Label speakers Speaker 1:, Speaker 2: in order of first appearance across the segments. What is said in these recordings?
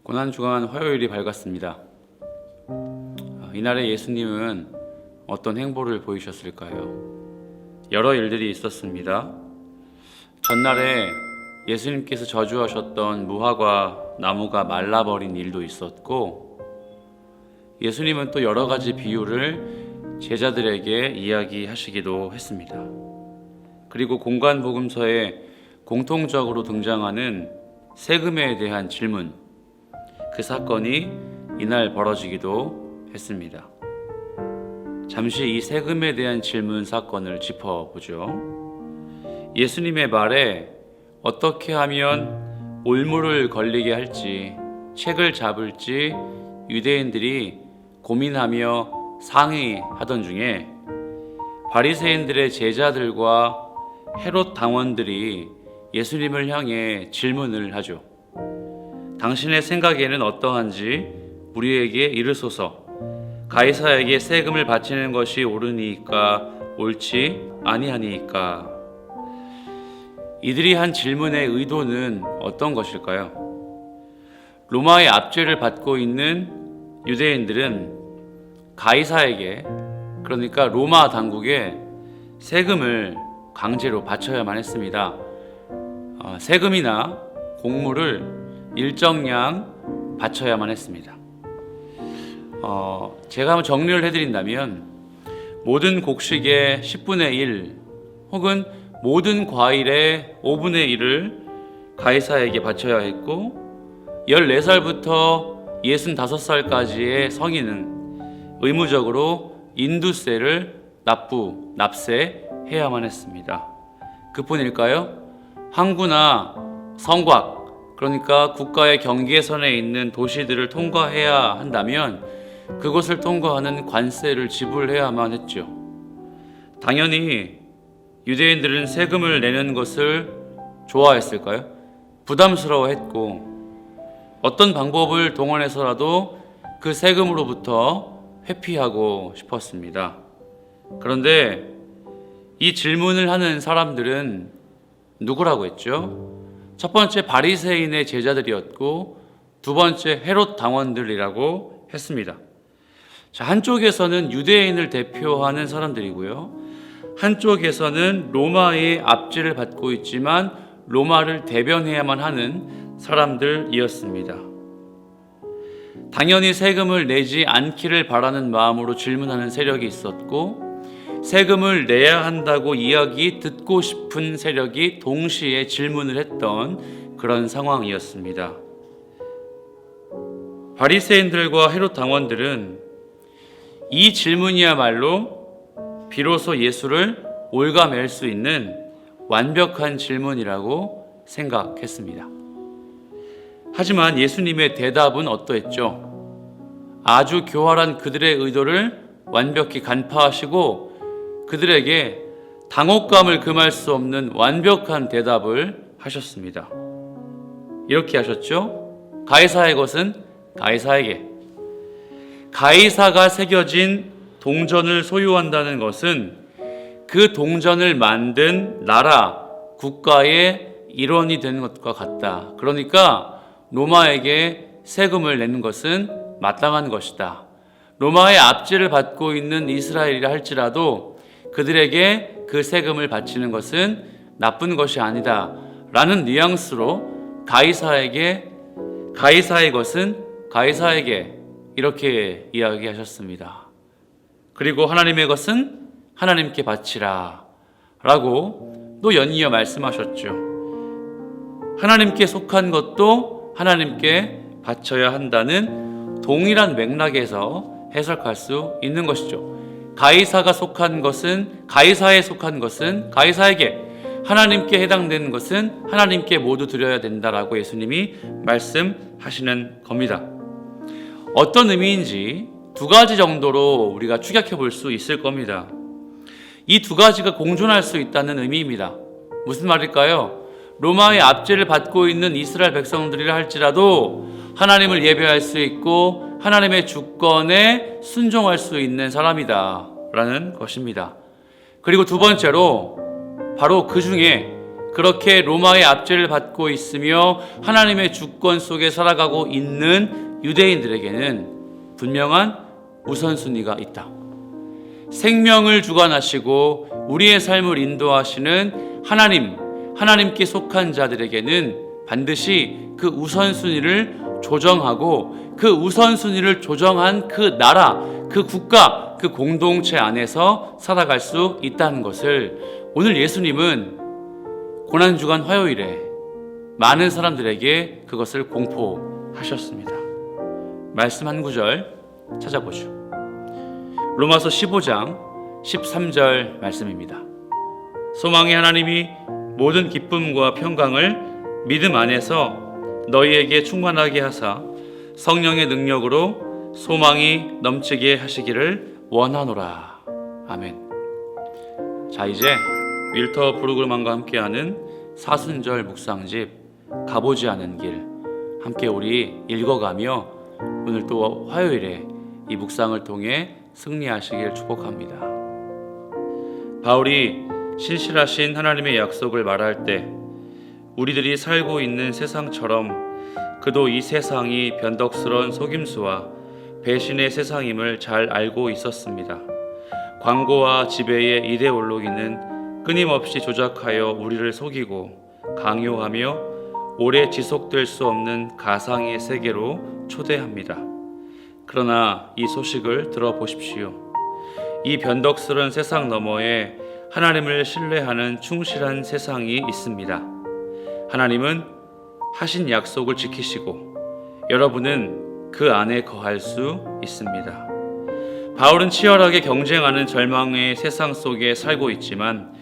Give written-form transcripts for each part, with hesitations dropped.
Speaker 1: 고난주간 화요일이 밝았습니다. 이날에 예수님은 어떤 행보를 보이셨을까요? 여러 일들이 있었습니다. 전날에 예수님께서 저주하셨던 무화과 나무가 말라버린 일도 있었고, 예수님은 또 여러 가지 비유를 제자들에게 이야기하시기도 했습니다. 그리고 공관복음서에 공통적으로 등장하는 세금에 대한 질문, 그 사건이 이날 벌어지기도 했습니다. 잠시 이 세금에 대한 질문 사건을 짚어보죠. 예수님의 말에 어떻게 하면 올무를 걸리게 할지, 책을 잡을지 유대인들이 고민하며 상의하던 중에 바리새인들의 제자들과 헤롯 당원들이 예수님을 향해 질문을 하죠. 당신의 생각에는 어떠한지 우리에게 이르소서. 가이사에게 세금을 바치는 것이 옳으니까 옳지 아니하니까. 이들이 한 질문의 의도는 어떤 것일까요? 로마의 압제를 받고 있는 유대인들은 가이사에게, 그러니까 로마 당국에 세금을 강제로 바쳐야만 했습니다. 세금이나 공물을 일정량 바쳐야만 했습니다. 제가 한번 정리를 해드린다면, 모든 곡식의 10분의 1 혹은 모든 과일의 5분의 1을 가이사에게 바쳐야 했고, 14살부터 65살까지의 성인은 의무적으로 인두세를 납세해야만 했습니다. 그뿐일까요? 항구나 성곽, 그러니까 국가의 경계선에 있는 도시들을 통과해야 한다면 그곳을 통과하는 관세를 지불해야만 했죠. 당연히 유대인들은 세금을 내는 것을 좋아했을까요? 부담스러워했고, 어떤 방법을 동원해서라도 그 세금으로부터 회피하고 싶었습니다. 그런데 이 질문을 하는 사람들은 누구라고 했죠? 첫 번째 바리새인의 제자들이었고, 두 번째 헤롯 당원들이라고 했습니다. 자, 한쪽에서는 유대인을 대표하는 사람들이고요, 한쪽에서는 로마의 압제를 받고 있지만 로마를 대변해야만 하는 사람들이었습니다. 당연히 세금을 내지 않기를 바라는 마음으로 질문하는 세력이 있었고, 세금을 내야 한다고 이야기 듣고 싶은 세력이 동시에 질문을 했던 그런 상황이었습니다. 바리새인들과 헤롯 당원들은 이 질문이야말로 비로소 예수를 올가맬 수 있는 완벽한 질문이라고 생각했습니다. 하지만 예수님의 대답은 어떠했죠? 아주 교활한 그들의 의도를 완벽히 간파하시고 그들에게 당혹감을 금할 수 없는 완벽한 대답을 하셨습니다. 이렇게 하셨죠? 가이사의 것은 가이사에게. 가이사가 새겨진 동전을 소유한다는 것은 그 동전을 만든 나라, 국가의 일원이 되는 것과 같다. 그러니까 로마에게 세금을 내는 것은 마땅한 것이다. 로마의 압제를 받고 있는 이스라엘이라 할지라도 그들에게 그 세금을 바치는 것은 나쁜 것이 아니다 라는 뉘앙스로 가이사의 것은 가이사에게 이렇게 이야기하셨습니다. 그리고 하나님의 것은 하나님께 바치라 라고 또 연이어 말씀하셨죠. 하나님께 속한 것도 하나님께 바쳐야 한다는 동일한 맥락에서 해석할 수 있는 것이죠. 가이사에 속한 것은 가이사에게, 하나님께 해당되는 것은 하나님께 모두 드려야 된다라고 예수님이 말씀하시는 겁니다. 어떤 의미인지 두 가지 정도로 우리가 추격해 볼 수 있을 겁니다. 이 두 가지가 공존할 수 있다는 의미입니다. 무슨 말일까요? 로마의 압제를 받고 있는 이스라엘 백성들이라 할지라도 하나님을 예배할 수 있고 하나님의 주권에 순종할 수 있는 사람이다 라는 것입니다. 그리고 두 번째로 바로 그 중에 그렇게 로마의 압제를 받고 있으며 하나님의 주권 속에 살아가고 있는 유대인들에게는 분명한 우선순위가 있다. 생명을 주관하시고 우리의 삶을 인도하시는 하나님께 속한 자들에게는 반드시 그 우선순위를 조정하고 그 우선순위를 조정한 그 나라, 그 국가, 그 공동체 안에서 살아갈 수 있다는 것을 오늘 예수님은 고난주간 화요일에 많은 사람들에게 그것을 공포하셨습니다. 말씀 한 구절 찾아보죠. 로마서 15장 13절 말씀입니다. 소망의 하나님이 모든 기쁨과 평강을 믿음 안에서 너희에게 충만하게 하사 성령의 능력으로 소망이 넘치게 하시기를 원하노라. 아멘. 자, 이제 윌터 브루그만과 함께하는 사순절 묵상집 가보지 않은 길 함께 우리 읽어가며 오늘 또 화요일에 이 묵상을 통해 승리하시길 축복합니다. 바울이 신실하신 하나님의 약속을 말할 때 우리들이 살고 있는 세상처럼 그도 이 세상이 변덕스러운 속임수와 배신의 세상임을 잘 알고 있었습니다. 광고와 지배의 이데올로기는 끊임없이 조작하여 우리를 속이고 강요하며 오래 지속될 수 없는 가상의 세계로 초대합니다. 그러나 이 소식을 들어보십시오. 이 변덕스러운 세상 너머에 하나님을 신뢰하는 충실한 세상이 있습니다. 하나님은 하신 약속을 지키시고 여러분은 그 안에 거할 수 있습니다. 바울은 치열하게 경쟁하는 절망의 세상 속에 살고 있지만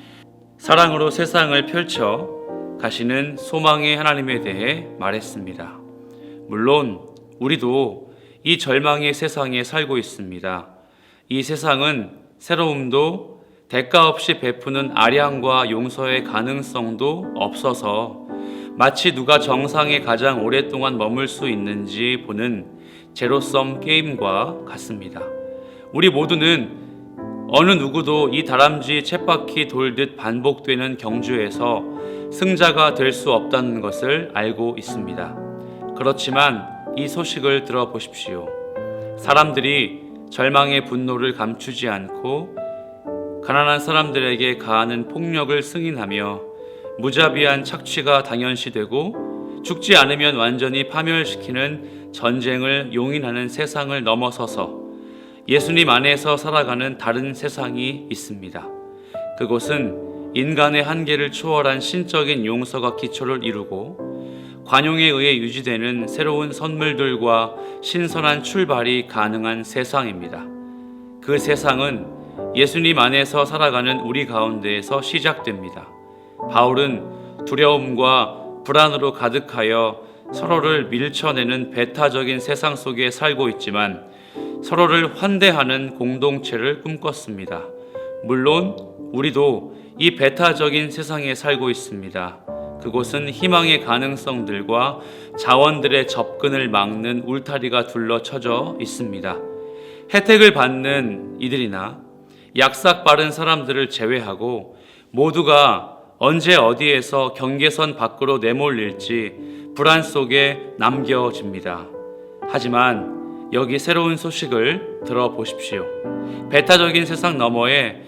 Speaker 1: 사랑으로 세상을 펼쳐 가시는 소망의 하나님에 대해 말했습니다. 물론 우리도 이 절망의 세상에 살고 있습니다. 이 세상은 새로움도 대가 없이 베푸는 아량과 용서의 가능성도 없어서 마치 누가 정상에 가장 오랫동안 머물 수 있는지 보는 제로섬 게임과 같습니다. 우리 모두는 어느 누구도 이 다람쥐 쳇바퀴 돌듯 반복되는 경주에서 승자가 될 수 없다는 것을 알고 있습니다. 그렇지만 이 소식을 들어보십시오. 사람들이 절망의 분노를 감추지 않고 가난한 사람들에게 가하는 폭력을 승인하며 무자비한 착취가 당연시되고 죽지 않으면 완전히 파멸시키는 전쟁을 용인하는 세상을 넘어서서 예수님 안에서 살아가는 다른 세상이 있습니다. 그곳은 인간의 한계를 초월한 신적인 용서가 기초를 이루고 관용에 의해 유지되는 새로운 선물들과 신선한 출발이 가능한 세상입니다. 그 세상은 예수님 안에서 살아가는 우리 가운데에서 시작됩니다. 바울은 두려움과 불안으로 가득하여 서로를 밀쳐내는 배타적인 세상 속에 살고 있지만 서로를 환대하는 공동체를 꿈꿨습니다. 물론 우리도 이 배타적인 세상에 살고 있습니다. 그곳은 희망의 가능성들과 자원들의 접근을 막는 울타리가 둘러쳐져 있습니다. 혜택을 받는 이들이나 약삭 빠른 사람들을 제외하고 모두가 언제 어디에서 경계선 밖으로 내몰릴지 불안 속에 남겨집니다. 하지만 여기 새로운 소식을 들어보십시오. 배타적인 세상 너머에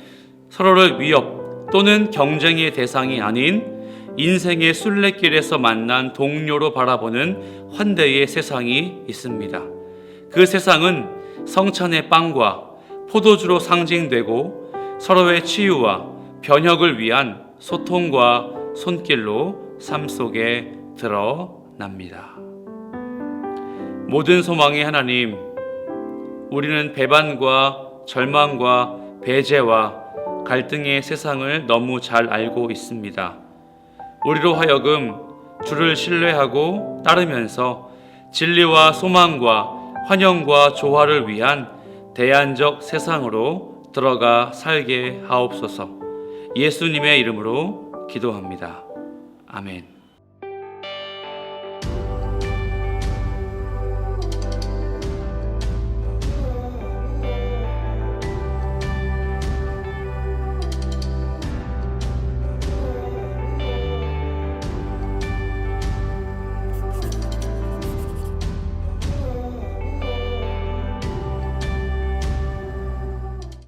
Speaker 1: 서로를 위협 또는 경쟁의 대상이 아닌 인생의 순례길에서 만난 동료로 바라보는 환대의 세상이 있습니다. 그 세상은 성찬의 빵과 포도주로 상징되고 서로의 치유와 변혁을 위한 소통과 손길로 삶 속에 드러납니다. 모든 소망의 하나님, 우리는 배반과 절망과 배제와 갈등의 세상을 너무 잘 알고 있습니다. 우리로 하여금 주를 신뢰하고 따르면서 진리와 소망과 환영과 조화를 위한 대안적 세상으로 들어가 살게 하옵소서. 예수님의 이름으로 기도합니다. 아멘.